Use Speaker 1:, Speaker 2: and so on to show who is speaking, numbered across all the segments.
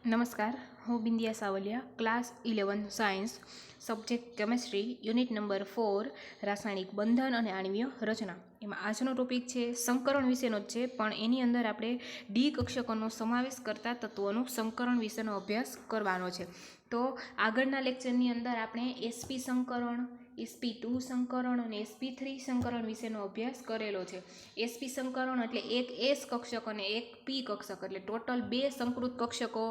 Speaker 1: નમસ્કાર, હું Bindiya Savaliya, class 11 science, subject chemistry, unit number 4, રાસાયણિક બંધન અને આણ્વીય રચના. એમાં આજનો ટોપિક છે સંકરણ વિશેનો જ છે, પણ એની અંદર આપણે ડી કક્ષકોનો સમાવેશ કરતા તત્વોનું સંકરણ વિશેનો અભ્યાસ કરવાનો છે. તો આગળના લેક્ચરની અંદર આપણે એસપી સંકરણ, sp2 સંકરણ અને sp3 સંકરણ વિશેનો અભ્યાસ કરેલો છે. sp સંકરણ એટલે એક એસ કક્ષક અને એક પી કક્ષક, એટલે ટોટલ 2 સંકૃત કક્ષકો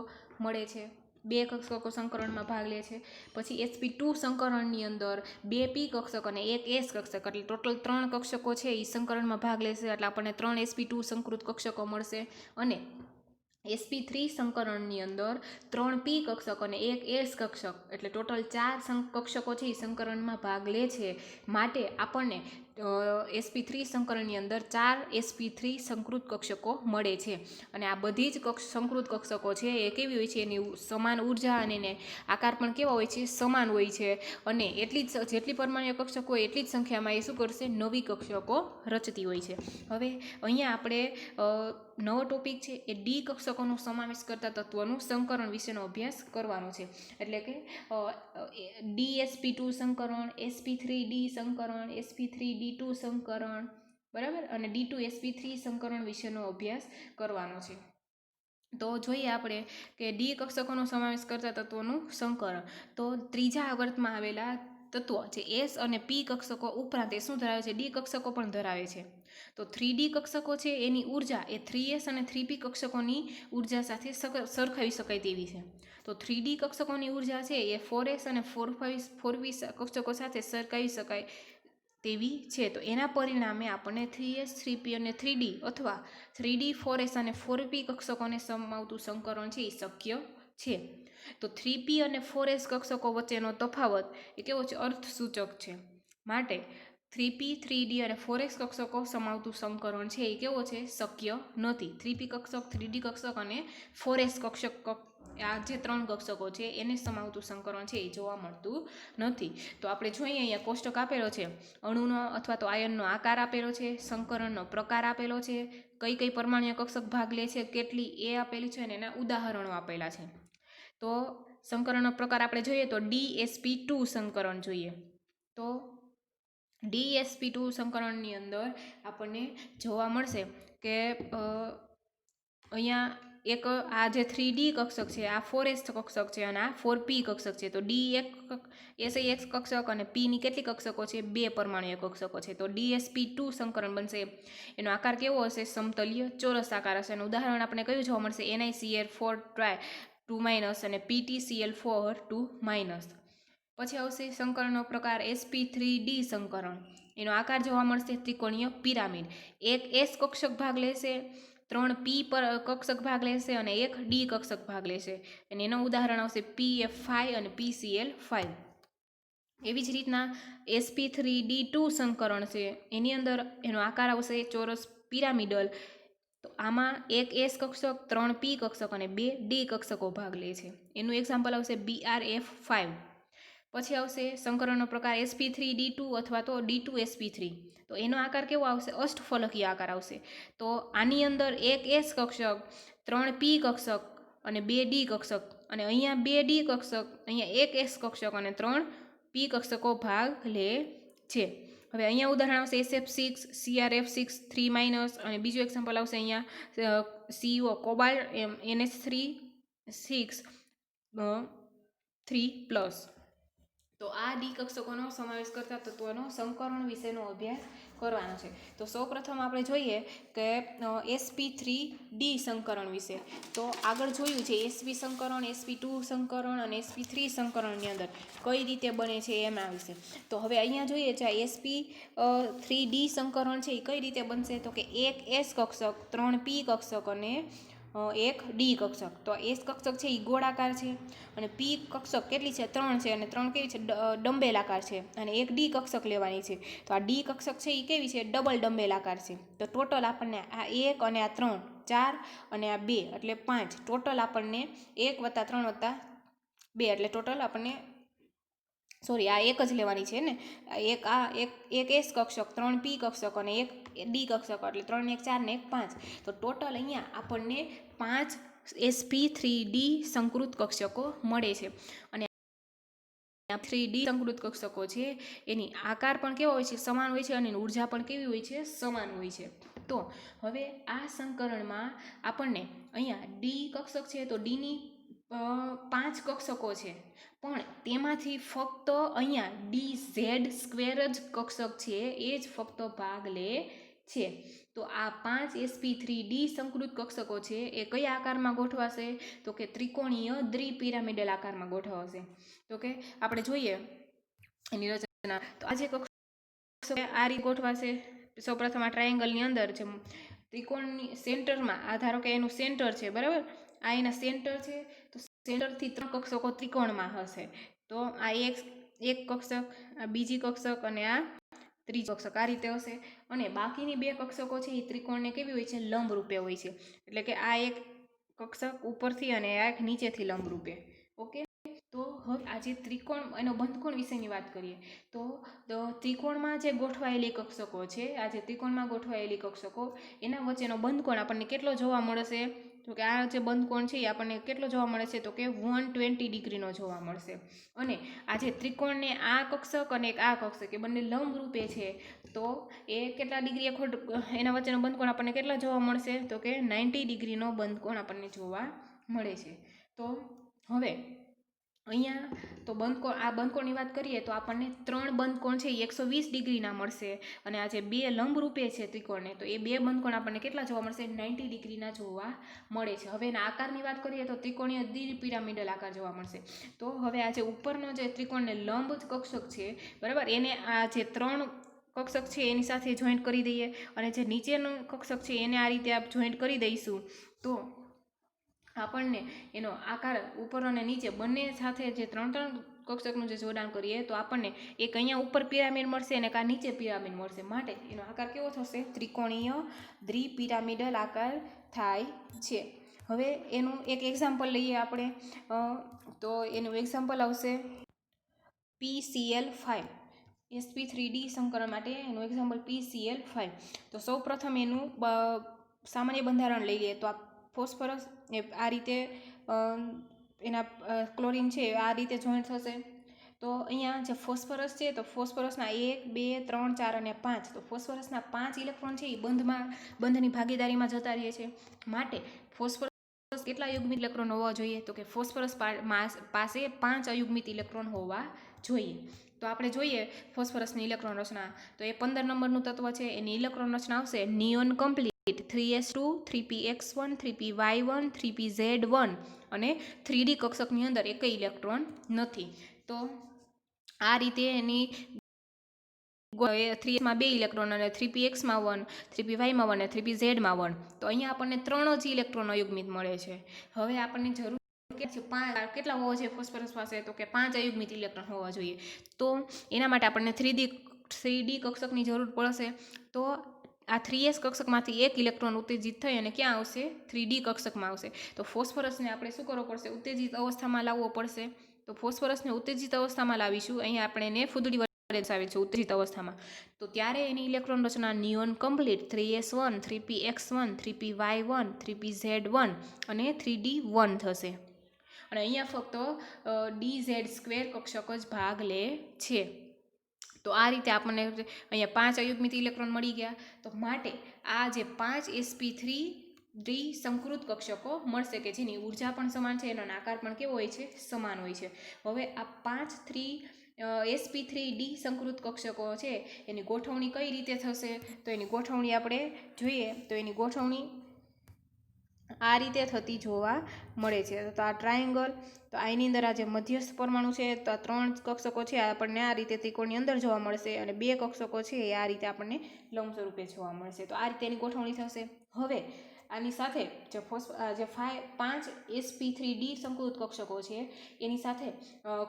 Speaker 1: મળે છે. 2 કક્ષકો સંકરણમાં ભાગ લે છે. પછી sp2 સંકરણની અંદર 2 પી કક્ષક અને એક એસ કક્ષક, એટલે ટોટલ 3 કક્ષકો છે એ સંકરણમાં ભાગ લેશે, એટલે આપણને 3 sp2 સંકૃત કક્ષકો મળશે. અને sp3 સંકરણની અંદર 3 પી કક્ષક અને એક એસ કક્ષક, એટલે ટોટલ 4 કક્ષકો છે એ સંકરણમાં ભાગ લે છે. માટે આપણને sp3 સંકરણની અંદર 4 sp3 સંકૃત કક્ષકો મળે છે. અને આ બધી જ સંકૃત કક્ષકો છે એ કેવી હોય છે, એની સમાન ઉર્જા અને એને આકાર પણ કેવા હોય છે, સમાન હોય છે. અને એટલી જ જેટલી પરમાણ્વીય કક્ષકો હોય એટલી જ સંખ્યામાં એ શું કરશે, નવી કક્ષકો રચતી હોય છે. હવે અહીંયા આપણે નવો ટોપિક છે એ ડી કક્ષકોનો સમાવેશ કરતા તત્વોનું સંકરણ વિશેનો અભ્યાસ કરવાનો છે. એટલે કે dsp2 સંકરણ, sp3d સંકરણ, sp3d2 સંકરણ, બરાબર, અને d2sp3 સંકરણ વિશેનો અભ્યાસ કરવાનો છે. તો જોઈએ આપણે કે ડી કક્ષકોનો સમાવેશ કરતા તત્વોનું સંકરણ. તો ત્રીજા આવર્તમાં આવેલા તત્વો જે એસ અને પી કક્ષકો ઉપરાંત એ શું ધરાવે છે, ડી કક્ષકો પણ ધરાવે છે. તો 3D કક્ષકો છે એની ઉર્જા એ 3s અને 3p કક્ષકોની ઉર્જા સાથે સરખાવી શકાય તેવી છે. તો 3D કક્ષકોની ઉર્જા છે એ 4s અને 4p કક્ષકો સાથે સરખાવી શકાય તેવી છે. તો એના પરિણામે આપણને 3s 3p અને 3d અથવા 3d 4s અને 4p કક્ષકોને સમાવતું સંકરણ છે એ શક્ય છે. તો 3p અને 4s કક્ષકો વચ્ચેનો તફાવત એ કેવો છે, અર્થસૂચક છે. માટે 3p 3d અને 4s કક્ષકો સમાવતું સંકરણ છે એ કેવો છે, શક્ય નથી. 3p કક્ષક, 3d કક્ષક અને 4s કક્ષક, આ જે 3 કક્ષકો છે એને સમાવતું સંકરણ છે એ જોવા મળતું નથી. તો આપણે જોઈએ અહીંયા કોષ્ટક આપેલો છે, અણુનો અથવા તો આયનનો આકાર આપેલો છે, સંકરણનો પ્રકાર આપેલો છે, કઈ કઈ પરમાણ્વીય કક્ષક ભાગ લે છે, કેટલી એ આપેલી છે, અને એના ઉદાહરણો આપેલા છે. તો સંકરણનો પ્રકાર આપણે જોઈએ તો dsp2 સંકરણ જોઈએ. તો dsp2 સંકરણની અંદર આપણને જોવા મળશે કે અહીંયા એક આ જે 3D કક્ષક છે આ 4s કક્ષક છે અને આ 4p કક્ષક છે. તો ડી એક SIX કક્ષક અને p ની કેટલી કક્ષકો છે, 2 પરમાણ્વીય કક્ષકો છે. તો dsp2 સંકરણ બનશે. એનો આકાર કેવો હશે, સમતલીય ચોરસ આકાર હશે. અને ઉદાહરણ આપણે કયું જોવા મળશે, NiCl4 2- અને PtCl4 2-. પછી આવશે સંકરણનો પ્રકાર sp3d સંકરણ. એનો આકાર જોવા મળશે ત્રિકોણીય પિરામિડ. એક s કક્ષક ભાગ લેશે, 3 p કક્ષક ભાગ લેશે અને એક d કક્ષક ભાગ લેશે. અને એનું ઉદાહરણ આવશે pf5 અને pCl5. એવી જ રીતના sp3d2 સંકરણ છે, એની અંદર એનો આકાર આવશે ચોરસ પિરામિડલ. તો આમાં એક s કક્ષક, 3 p કક્ષક અને 2 d કક્ષકો ભાગ લે છે. એનું એક્ઝામ્પલ આવશે brf5. પછી આવશે સંકરણનો પ્રકાર sp3d2 અથવા તો d2sp3. તો એનો આકાર કેવો આવશે, અષ્ટફલકીય આકાર આવશે. તો આની અંદર એક s કક્ષક, 3 p કક્ષક અને 2 d કક્ષક, અને અહીંયા 2 d કક્ષક, અહીંયા એક s કક્ષક અને 3 p કક્ષકો ભાગ લે છે. હવે અહીંયા ઉદાહરણ આવશે SF6, CrF6 3- અને બીજું એક્ઝામ્પલ આવશે અહીંયા CO કોબાલ્ટ NH3 6 3+. તો આ ડી કક્ષકોનો સમાવેશ કરતા તત્વોનો સંકરણ વિશેનો અભ્યાસ કરવાનો છે. તો સૌપ્રથમ આપણે જોઈએ કે sp3d સંકરણ વિશે. તો આગળ જોયું છે sp સંકરણ, sp2 સંકરણ અને sp3 સંકરણની અંદર કઈ રીતે બને છે એના વિશે. તો હવે અહીંયા જોઈએ છે sp3d સંકરણ છે એ કઈ રીતે બનશે, તો કે એક s કક્ષક, 3 p કક્ષક અને એક ડી કક્ષક. તો એસ કક્ષક છે એ ગોળાકાર છે અને પી કક્ષક કેટલી છે, 3 છે, અને 3 કેવી છે, ડંબેલાકાર છે. અને એક ડી કક્ષક લેવાની છે. તો આ ડી કક્ષક છે એ કેવી છે, ડબલ ડંબેલાકાર છે. તો ટોટલ આપણને આ 1 અને આ 3 4 અને આ 2 એટલે 5, ટોટલ આપણને 1 + 3 + 2 એટલે ટોટલ આપણને, સોરી, આ એક જ લેવાની છે ને, એક એસ કક્ષક, 3 પી કક્ષક અને એક ડી કક્ષક, એટલે 3 ને 1 4 ને 1 5. તો ટોટલ અહીંયા આપણને 5 sp3d સંકૃત કક્ષકો મળે છે. અને 3D સંકૃત કક્ષકો છે એની આકાર પણ કેવો હોય છે? સમાન હોય છે, અને ઉર્જા પણ કેવી હોય છે? સમાન હોય છે. તો હવે આ સંકરણમાં આપણને અહીંયા ડી કક્ષક છે, તો ડીની 5 કક્ષકો છે, પણ તેમાંથી ફક્ત અહીંયા DZ² જ કક્ષક છે એ જ ફક્ત ભાગ લે છે. તો આ 5 sp3d સંકૃત કક્ષકો છે એ કયા આકારમાં ગોઠવાશે? તો કે ત્રિકોણીય દ્વિપિરામિડલ આકારમાં ગોઠવાશે. તો કે આપણે જોઈએ એની રચના. તો આ જે કક્ષકો આ રીતે ગોઠવાશે. સૌપ્રથમ આ ટ્રાયેંગલની અંદર છે ત્રિકોણની સેન્ટરમાં, આ ધારો કે એનું સેન્ટર છે, બરાબર, આ એના સેન્ટર છે. તો સેન્ટરથી 3 કક્ષકો ત્રિકોણમાં હશે. તો આ એક કક્ષક, આ બીજી કક્ષક અને આ ત્રીજી કક્ષક આ રીતે હશે. અને બાકીની 2 કક્ષકો છે એ ત્રિકોણને કેવી હોય છે? લંબ રૂપે હોય છે. એટલે કે આ એક કક્ષક ઉપરથી અને આ એક નીચેથી લંબ રૂપે. ઓકે. તો હવે આજે ત્રિકોણ એનો બંધકોણ વિશેની વાત કરીએ. તો ત્રિકોણમાં જે ગોઠવાયેલી કક્ષકો છે, આ જે ત્રિકોણમાં ગોઠવાયેલી કક્ષકો, એના વચ્ચેનો બંધકોણ આપણને કેટલો જોવા મળશે? તો કે આ જે બંધકોણ છે એ આપણને કેટલો જોવા મળે છે? તો કે 120 ડિગ્રીનો જોવા મળશે. અને આ જે ત્રિકોણને આ કક્ષક અને આ કક્ષક એ બંને લંબ રૂપે છે, તો એ કેટલા ડિગ્રી એના વચ્ચેનો બંધકોણ આપણને કેટલા જોવા મળશે? તો કે 90 ડિગ્રીનો બંધકોણ આપણને જોવા મળે છે. તો હવે અહીંયા તો આ બંધકોણની વાત કરીએ તો આપણને 3 બંધકોણ છે એ 120 ડિગ્રીના મળશે. અને આ જે 2 લંબ રૂપે છે ત્રિકોણને, તો એ 2 બંધકોણ આપણને કેટલા જોવા મળશે? 90 ડિગ્રીના જોવા મળે છે. હવે એના આકારની વાત કરીએ તો ત્રિકોણીય દ્વિપિરામિડલ આકાર જોવા મળશે. તો હવે આ જે ઉપરનો જે ત્રિકોણને લંબ કક્ષક છે, બરાબર, એને આ જે 3 કક્ષક છે એની સાથે જોઈન્ટ કરી દઈએ, અને જે નીચેનું કક્ષક છે એને આ રીતે જોઈન્ટ કરી દઈશું. તો આપણને એનો આકાર ઉપર અને નીચે બંને સાથે જે 3 કક્ષકનું જે જોડાણ કરીએ તો આપણને એક અહીંયા ઉપર પિરામિડ મળશે અને એક આ નીચે પિરામિડ મળશે. માટે એનો આકાર કેવો થશે? ત્રિકોણીય દ્વિપિરામિડલ આકાર થાય છે. હવે એનું એક એક્ઝામ્પલ લઈએ આપણે. તો એનું એક્ઝામ્પલ આવશે PCl5. sp3d સંકરણ માટે એનું એક્ઝામ્પલ PCl5. તો સૌ પ્રથમ એનું સામાન્ય બંધારણ લઈ લઈએ. તો આ ફોસ્ફરસ એ આ રીતે એના ક્લોરીન છે આ રીતે જોઈન્ટ થશે. તો અહીંયા જે ફોસ્ફરસ છે, તો ફોસ્ફરસના 1, 2, 3, 4 અને 5. તો ફોસ્ફરસના 5 ઇલેક્ટ્રોન છે એ બંધની ભાગીદારીમાં જતા રહે છે. માટે ફોસ્ફરસ કેટલા અયુગ્મિત ઇલેક્ટ્રોન હોવા જોઈએ? તો કે ફોસ્ફરસ પાસે 5 અયુગ્મિત ઇલેક્ટ્રોન હોવા જોઈએ. તો આપણે જોઈએ ફોસ્ફરસની ઇલેક્ટ્રોન રચના. તો એ 15 નંબરનું તત્વ છે. એની ઇલેક્ટ્રોન રચના આવશે neon complete, 3s2, 3px1, 3py1, 3pz1, અને 3d કક્ષકની અંદર એકય ઇલેક્ટ્રોન નથી. તો આ રીતે એની 3s માં 2 ઇલેક્ટ્રોન, અને 3px માં 1, 3py માં 1 અને 3pz માં 1. તો અહીંયા આપણને 3 જ ઇલેક્ટ્રોન અયુગ્મિત મળે છે. હવે આપણને જરૂર કેટલા હોવા જોઈએ ફોસ્ફરસ પાસે? તો કે 5 અયુગ્મિત ઇલેક્ટ્રોન હોવા જોઈએ. તો એના માટે આપણને 3d કક્ષકની જરૂર પડશે. તો આ 3s કક્ષકમાંથી એક ઇલેક્ટ્રોન ઉત્તેજિત થઈ અને ક્યાં આવશે? 3d કક્ષકમાં આવશે. તો ફોસ્ફરસને આપણે શું કરવો પડશે? ઉત્તેજિત અવસ્થામાં લાવવો પડશે. તો ફોસ્ફરસને ઉત્તેજિત અવસ્થામાં લાવીશું. અહીંયા આપણે એને ફૂદડી આવે છે ઉત્તેજિત અવસ્થામાં. તો ત્યારે એની ઇલેક્ટ્રોન રચના neon complete, 3s1, 3px1, 3py1, 3pz1 અને 3d1 થશે. અને અહીંયા ફક્ત DZ² કક્ષક જ ભાગ લે છે. તો આ રીતે આપણને અહીંયા 5 અયુગ્મિત ઇલેક્ટ્રોન મળી ગયા. તો માટે આ જે 5 sp3d સંકૃત કક્ષકો મળશે કે જેની ઉર્જા પણ સમાન છે, એનો આકાર પણ કેવો હોય છે? સમાન હોય છે. હવે આ 5 sp3d સંકૃત કક્ષકો છે એની ગોઠવણી કઈ રીતે થશે? તો એની ગોઠવણી આપણે જોઈએ તો એની ગોઠવણી આ રીતે થતી જોવા મળે છે. તો આ ટ્રાયેંગલ, તો આની અંદર આ જે મધ્યસ્થ પરમાણુ છે, તો આ 3 કક્ષકો છે આપણને આ રીતે ત્રિકોણની અંદર જોવા મળશે, અને 2 કક્ષકો છે એ આ રીતે આપણને લંબ સ્વરૂપે જોવા મળશે. તો આ રીતે એની ગોઠવણી થશે. હવે આની સાથે જે 5 sp3d સંકૃત કક્ષકો છે એની સાથે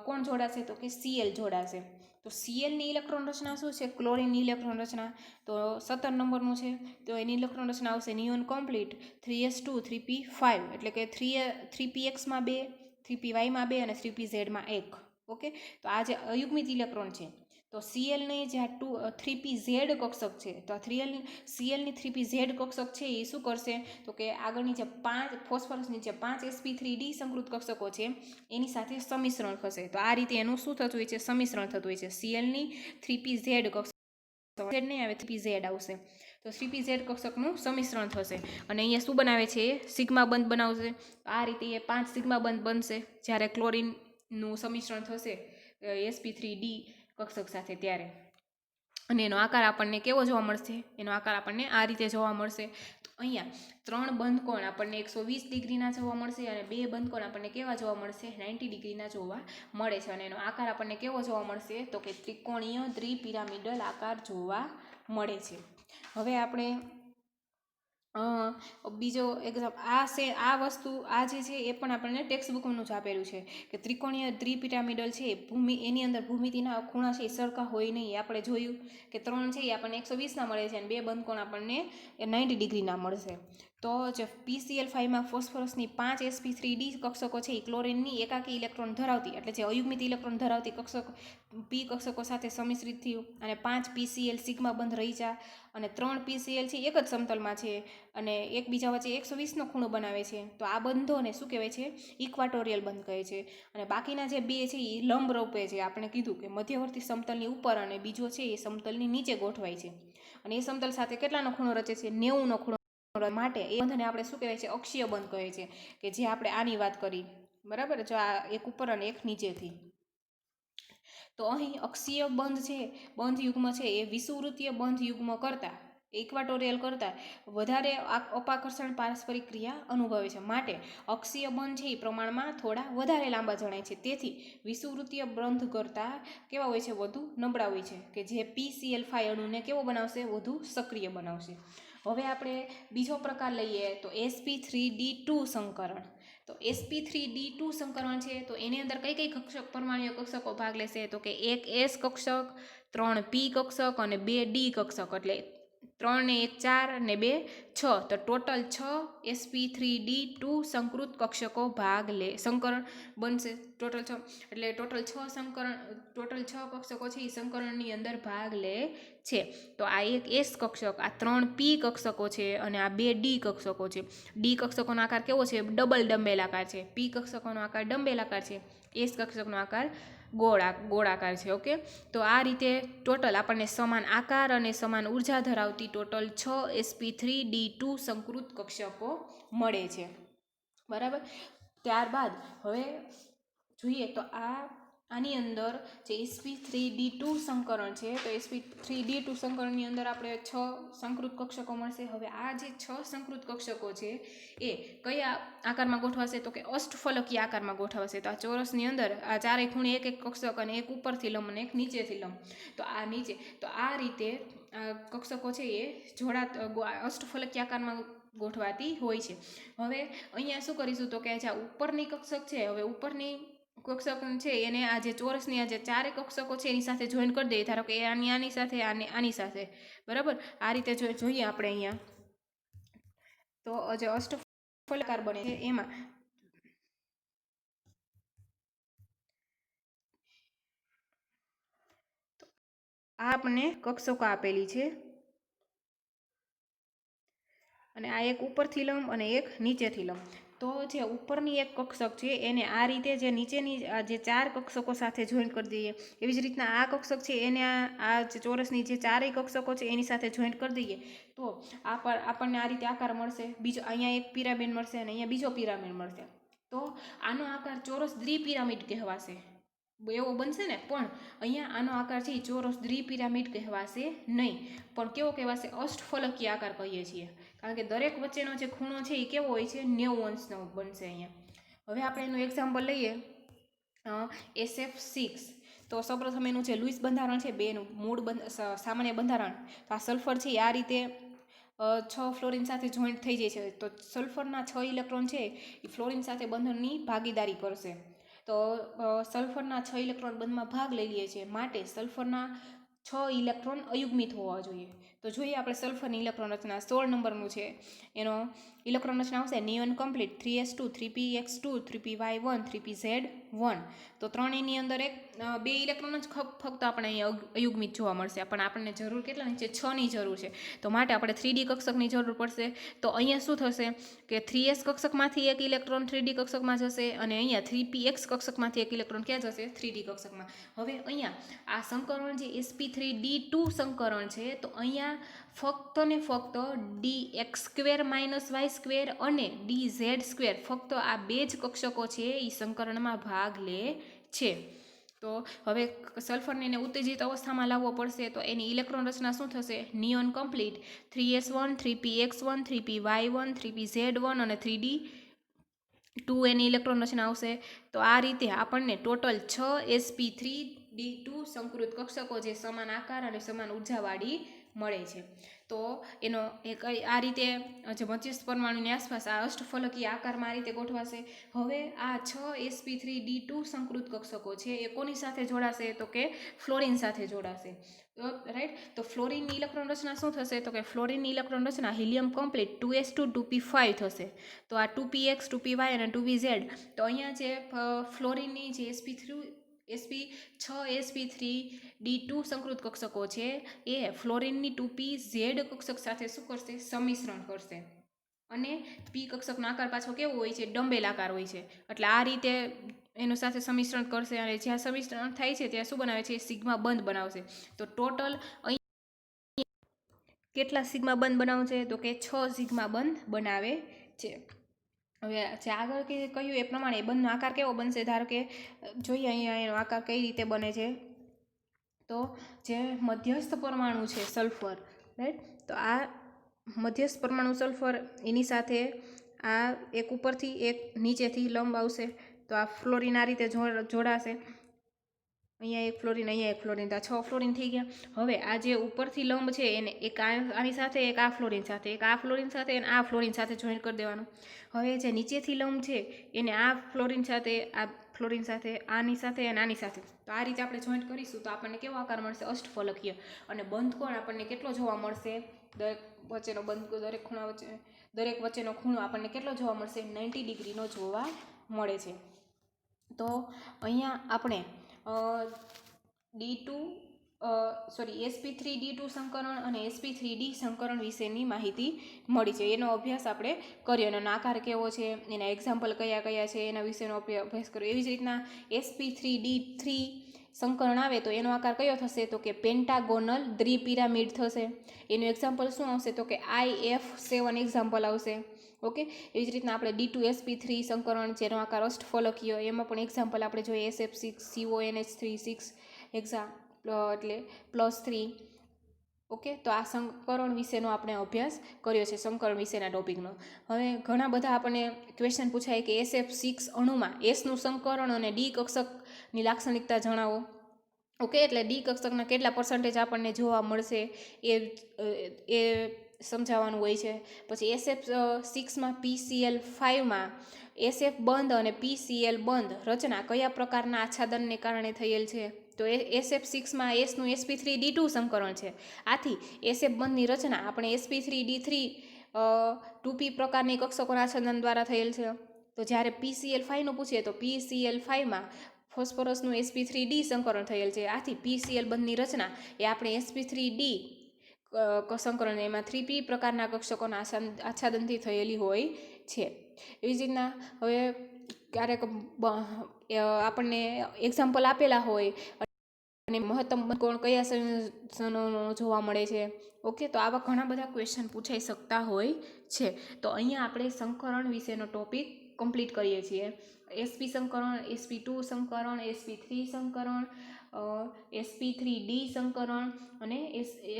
Speaker 1: કોણ જોડાશે? તો કે Cl જોડાશે. તો Clની ઇલેક્ટ્રોન રચના શું છે? ક્લોરીનની ઇલેક્ટ્રોન રચના. તો 17 નંબરનું છે. તો એની ઇલેક્ટ્રોન રચના આવશે નિયોન કમ્પ્લીટ, 3s2, 3p5, એટલે કે 3px માં 2, 3py માં 2 અને 3pz માં 1. ઓકે. તો આ જે અયુગ્મિત ઇલેક્ટ્રોન છે તો સીએલની જે આ 3p-Z કક્ષક છે, તો આ સીએલની 3p-Z કક્ષક છે એ શું કરશે તો કે આગળની જે 5 ફોસ્ફરસની જે 5 sp3d સંકૃત કક્ષકો છે એની સાથે સમિશ્રણ થશે. તો આ રીતે એનું શું થતું હોય છે, સમિશ્રણ થતું હોય છે. સીએલની 3p-Z કક્ષક નહીં આવે, 3p-Z આવશે. તો 3p-Z કક્ષકનું સમિશ્રણ થશે અને અહીંયા શું બનાવે છે, એ સિગ્મા બંધ બનાવશે. આ રીતે એ 5 સિગ્મા બંધ બનશે જ્યારે ક્લોરિનનું સમિશ્રણ થશે sp3d કક્ષક સાથે ત્યારે. અને એનો આકાર આપણને કેવો જોવા મળશે, એનો આકાર આપણને આ રીતે જોવા મળશે. તો અહીંયા 3 બંધકોણ આપણને 120 ડિગ્રીના જોવા મળશે અને 2 બંધકોણ આપણને કેવા જોવા મળશે, 90 ડિગ્રીના જોવા મળે છે. અને એનો આકાર આપણને કેવો જોવા મળશે તો કે ત્રિકોણીય દ્વિપિરામિડલ આકાર જોવા મળે છે. હવે આપણે બીજો એક્ઝામ્પલ આ વસ્તુ આ જે છે એ પણ આપણને ટેક્સ્ટ બુકનું જ આપેલું છે કે ત્રિકોણીય દ્વિપિરામિડલ છે એની અંદર ભૂમિતિના ખૂણા છે એ સરખા હોય નહીં. આપણે જોયું કે 3 છે એ આપણને 120ના મળે છે અને 2 બંધકોણ આપણને 90 ડિગ્રીના મળશે. તો જે PCl5માં ફોસ્ફરસની 5 sp3d કક્ષકો છે એ ક્લોરિનની એકાકી ઇલેક્ટ્રોન ધરાવતી એટલે જે અયુગ્મિત ઇલેક્ટ્રોન ધરાવતી કક્ષકો p કક્ષકો સાથે સમિશ્રિત થયું અને 5 PCl સિગ્મા બંધ રહી જા અને 3 PCl છે એક જ સમતલમાં છે અને એકબીજા વચ્ચે 120નો ખૂણો બનાવે છે. તો આ બંધોને શું કહેવાય છે, ઇક્વાટોરિયલ બંધ કહે છે. અને બાકીના જે બે છે એ લંબરૂપે છે. આપણે કીધું કે મધ્યવર્તી સમતલની ઉપર અને બીજો છે એ સમતલની નીચે ગોઠવાય છે અને એ સમતલ સાથે કેટલાનો ખૂણો રચે છે, 90નો ખૂણો માટે એ બંધને આપણે શું કહેવાય છે, અક્ષીય બંધ કહે છે કે જે આપણે આની વાત કરી, બરાબર. જો આ એક ઉપર અને એક નીચેથી. તો અહીં અક્ષીય બંધ છે, બંધ યુગ્મ છે એ વિષુવવૃત્તીય બંધ યુગ્મ કરતાં ઇક્વાટોરિયલ કરતાં વધારે અપાકર્ષણ પારસ્પરિક ક્રિયા અનુભવે છે. માટે અક્ષીય બંધ છે એ પ્રમાણમાં થોડા વધારે લાંબા જણાય છે. તેથી વિષુવવૃત્તીય બંધ કરતાં કેવા હોય છે, વધુ નબળા હોય છે કે જે PCl5 અણુને કેવો બનાવશે, વધુ સક્રિય બનાવશે. હવે આપણે બીજો પ્રકાર લઈએ તો sp3d2 સંકરણ. તો sp3d2 સંકરણ છે તો એની અંદર કઈ કઈ કક્ષક પરમાણ્વીય કક્ષકો ભાગ લેશે તો કે 1 s કક્ષક, 3 p કક્ષક અને 2 d કક્ષક. એટલે 3 ને 1 4 ને 2 6, તો ટોટલ 6 sp3d2 સંકૃત કક્ષકો ભાગ લે, સંકરણ બનશે ટોટલ 6. એટલે ટોટલ 6 કક્ષકો છે એ સંકરણની અંદર ભાગ લે છે. તો આ એક s કક્ષક, આ 3 p કક્ષકો છે અને આ 2 d કક્ષકો છે. d કક્ષકોનો આકાર કેવો છે, ડબલ ડંબેલ આકાર છે. p કક્ષકોનો આકાર ડંબેલ આકાર છે. s કક્ષકનો આકાર ગોળાકાર છે. ઓકે, તો આ રીતે ટોટલ આપણને સમાન આકાર અને સમાન ઉર્જા ધરાવતી ટોટલ 6 sp3d2 સંકૃત કક્ષકો મળે છે, બરાબર. ત્યારબાદ હવે જોઈએ તો આની અંદર જે sp3d2 સંકરણ છે તો sp3d2 સંકરણની અંદર આપણે 6 સંકૃત કક્ષકો મળશે. હવે આ જે 6 સંકૃત કક્ષકો છે એ કયા આકારમાં ગોઠવાશે તો કે અષ્ટફલકીય આકારમાં ગોઠવાશે. તો આ ચોરસની અંદર આ ચારે ખૂણે એક એક કક્ષક અને એક ઉપરથી લંબ અને એક નીચેથી લંબ. તો આ નીચે તો આ રીતે કક્ષકો છે એ અષ્ટફલકીય આકારમાં ગોઠવાતી હોય છે. હવે અહીંયા શું કરીશું તો કે જે ઉપરની કક્ષક છે, હવે ઉપરની કક્ષક છે એને આ જે ચોરસની આ જે ચારે કક્ષકો છે એની સાથે જોઈન કરી દઈએ. ધારો કે આની સાથે આની સાથે, બરાબર. આ રીતે જોઈએ આપણે અહીંયા તો જે અષ્ટફલકાર બને છે એમાં આ આપણને કક્ષકો આપેલી છે અને આ એક ઉપરથી લંબ અને એક નીચેથી લંબ. તો જે ઉપરની એક કક્ષક છે એને આ રીતે જે નીચેની જે 4 કક્ષકો સાથે જોઈન્ટ કરી દઈએ. એવી જ રીતના આ કક્ષક છે એને આ જે ચોરસની જે ચારેય કક્ષકો છે એની સાથે જોઈન્ટ કરી દઈએ તો આપણને આ રીતે આકાર મળશે. બીજો અહીંયા એક પિરામિડ મળશે અને અહીંયા બીજો પિરામિડ મળશે. તો આનો આકાર ચોરસ દ્વિપિરામિડ કહેવાશે, એવો બનશે ને. પણ અહીંયા આનો આકાર છે એ ચોરસ દ્વિપિરામિડ કહેવાશે નહીં, પણ કેવો કહેવાશે, અષ્ટફલકીય આકાર કહીએ છીએ. કારણ કે દરેક વચ્ચેનો જે ખૂણો છે એ કેવો હોય છે, 90 અંશનો બનશે અહીંયા. હવે આપણે એનું એક્ઝામ્પલ લઈએ SF6. તો સૌપ્રથમ એનું જે લુઈસ બંધારણ છે, બેનું મૂળ સામાન્ય બંધારણ. તો આ સલ્ફર છે આ રીતે 6 ફ્લોરિન સાથે જોઈન્ટ થઈ જાય છે. તો સલ્ફરના 6 ઇલેક્ટ્રોન છે એ ફ્લોરિન સાથે બંધનની ભાગીદારી કરશે. તો સલ્ફરના 6 ઇલેક્ટ્રોન બંધમાં ભાગ લઈ લે છે, માટે સલ્ફરના 6 ઇલેક્ટ્રોન અયુગ્મિત હોવા જોઈએ. તો જોઈએ આપણે સલ્ફરની ઇલેક્ટ્રોન રચના 16 નંબરનું છે એનો ઇલેક્ટ્રોન રચના આવશે neon complete 3s2 3px2 3py1 3pz1 તો ત્રણેયની અંદર બે ઇલેક્ટ્રોન જ ફક્ત આપણે અહીંયા અયુગ્મિત જોવા મળશે, પણ આપણને જરૂર કેટલાની છે? 6ની જરૂર છે. તો માટે આપણે 3D કક્ષકની જરૂર પડશે. તો અહીંયા શું થશે કે 3s કક્ષકમાંથી એક ઇલેક્ટ્રોન 3D કક્ષકમાં જશે અને અહીંયા 3px કક્ષકમાંથી એક ઇલેક્ટ્રોન ક્યાં જશે? 3D કક્ષકમાં. હવે અહીંયા આ સંકરણ જે sp3d2 સંકરણ છે, તો અહીંયા ફક્ત ને ફક્ત dx² - y² અને dz² ફક્ત આ બે જ કક્ષકો છે એ સંકરણમાં ભાગ લે છે. તો હવે સલ્ફરને એને ઉત્તેજિત અવસ્થામાં લાવવો પડશે, તો એની ઇલેક્ટ્રોન રચના શું થશે? Neon complete 3s1 3px1 3py1 3pz1 અને 3d2 એની ઇલેક્ટ્રોન રચના આવશે. તો આ રીતે આપણને ટોટલ 6 sp3d2 સંકૃત કક્ષકો જે સમાન આકાર અને સમાન ઉર્જાવાળી મળે છે. તો એનો એક આ રીતે જે મધ્યસ્થ પરમાણુની આસપાસ આ અષ્ટફલકીય આકારમાં આ રીતે ગોઠવાશે. હવે આ 6 sp3d2 સંકૃત કક્ષકો છે એ કોની સાથે જોડાશે? તો કે ફ્લોરિન સાથે જોડાશે. રાઈટ. તો ફ્લોરિનની ઇલેક્ટ્રોન રચના શું થશે? તો કે ફ્લોરિનની ઇલેક્ટ્રોન રચના હિલિયમ કમ્પ્લીટ 2s2 2p5 થશે. તો આ 2px 2py અને 2pz, તો અહીંયા જે ફ્લોરિનની જે6 sp3d2 સંકૃત કક્ષકો છે એ ફ્લોરિનની 2pz કક્ષક સાથે શું કરશે? સંમિશ્રણ કરશે. અને p કક્ષકનો આકાર પાછો કેવો હોય છે? ડંબેલ આકાર હોય છે. એટલે આ રીતે એનું સાથે સંમિશ્રણ કરશે અને જ્યાં સંમિશ્રણ થાય છે ત્યાં શું બનાવે છે? સિગ્મા બંધ બનાવશે. તો ટોટલ અહીં કેટલા સિગ્મા બંધ બનાવશે? તો કે 6 સિગ્મા બંધ બનાવે છે. હવે જે આગળ કહ્યું એ પ્રમાણે બંધનો આકાર કેવો બનશે? ધારો કે જોઈએ અહીંયા એનો આકાર કઈ રીતે બને છે. તો જે મધ્યસ્થ પરમાણુ છે સલ્ફર, રાઈટ, તો આ મધ્યસ્થ પરમાણુ સલ્ફર એની સાથે આ એક ઉપરથી એક નીચેથી લંબ આવશે. તો આ ફ્લોરિન આ રીતે જોડાશે. અહીંયા એક ફ્લોરિન, અહીંયા એક ફ્લોરિન, તો આ 6 ફ્લોરિન થઈ ગયા. હવે આ જે ઉપરથી લંબ છે એને એક આની સાથે, એક આ ફ્લોરિન સાથે, એક આ ફ્લોરિન સાથે અને આ ફ્લોરિન સાથે જોઈન્ટ કરી દેવાનું. હવે જે નીચેથી લંબ છે એને આ ફ્લોરિન સાથે, આ ફ્લોરિન સાથે, આની સાથે અને આની સાથે, તો આ રીતે આપણે જોઈન્ટ કરીશું તો આપણને કેવો આકાર મળશે? અષ્ટફલકીય. અને બંધ કોણ આપણને કેટલો જોવા મળશે? દરેક વચ્ચેનો બંધ, દરેક ખૂણા વચ્ચે, દરેક વચ્ચેનો ખૂણો આપણને કેટલો જોવા મળશે? 90 ડિગ્રીનો જોવા મળે છે. તો અહીંયા આપણે sp3d2 સંકરણ અને sp3d સંકરણ વિશેની માહિતી મળી છે. એનો અભ્યાસ આપણે કર્યો. એનો આકાર કેવો છે, એના એક્ઝામ્પલ કયા કયા છે, એના વિશેનો અભ્યાસ કર્યો. એવી જ રીતના sp3d3 સંકરણ આવે તો એનો આકાર કયો થશે? તો કે પેન્ટાગોનલ દ્વિપિરામિડ થશે. એનું એક્ઝામ્પલ શું આવશે? તો કે IF7 એક્ઝામ્પલ આવશે. ઓકે. એવી જ રીતના આપણે d2sp3 સંકરણ જેનો આકાર અષ્ટફલકીય, એમાં પણ એક્ઝામ્પલ આપણે જોઈએ SF6CONH3 એટલે +3. ઓકે. તો આ સંકરણ વિશેનો આપણે અભ્યાસ કર્યો છે, સંકરણ વિશેના ટોપિકનો. હવે ઘણા બધા આપણને ક્વેશ્ચન પૂછાય કે SF6 અણુમાં એસનું સંકરણ અને ડી કક્ષકની લાક્ષણિકતા જણાવો. ઓકે. એટલે ડી કક્ષકના કેટલા % આપણને જોવા મળશે એ સમજાવવાનું હોય છે. પછી SF6માં PCl5માં SF બંધ અને PCl બંધ રચના કયા પ્રકારના આચ્છાદનને કારણે થયેલ છે? તો SF6માં એસનું sp3d2 સંકરણ છે. આથી SF બંધની રચના આપણે sp3d3 2p પ્રકારની કક્ષકોના આચ્છાદન દ્વારા થયેલ છે. તો જ્યારે PCl5નું પૂછીએ તો PCl5માં ફોસ્ફરસનું sp3d સંકરણ થયેલ છે. આથી PCl બંધની રચના એ આપણે sp3d સંકરણ, એમાં 3p પ્રકારના કક્ષકોના આચ્છાદનથી થયેલી હોય છે. એવી જ રીતના હવે ક્યારેક આપણને એક્ઝામ્પલ આપેલા હોય અને મહત્તમ કોણ કયા સંયોજનો જોવા મળે છે. ઓકે. તો આવા ઘણા બધા ક્વેશ્ચન પૂછાઈ શકતા હોય છે. તો અહીંયા આપણે સંકરણ વિશેનો ટોપિક કમ્પ્લીટ કરીએ છીએ. sp સંકરણ, sp2 સંકરણ, sp3 સંકરણ, sp3d સંકરણ અને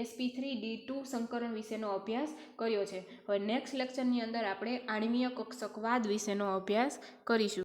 Speaker 1: sp3d2 સંકરણ વિશેનો અભ્યાસ કર્યો છે. હવે નેક્સ્ટ લેક્ચરની અંદર આપણે આણ્વીય કક્ષકવાદ વિશેનો અભ્યાસ કરીશું.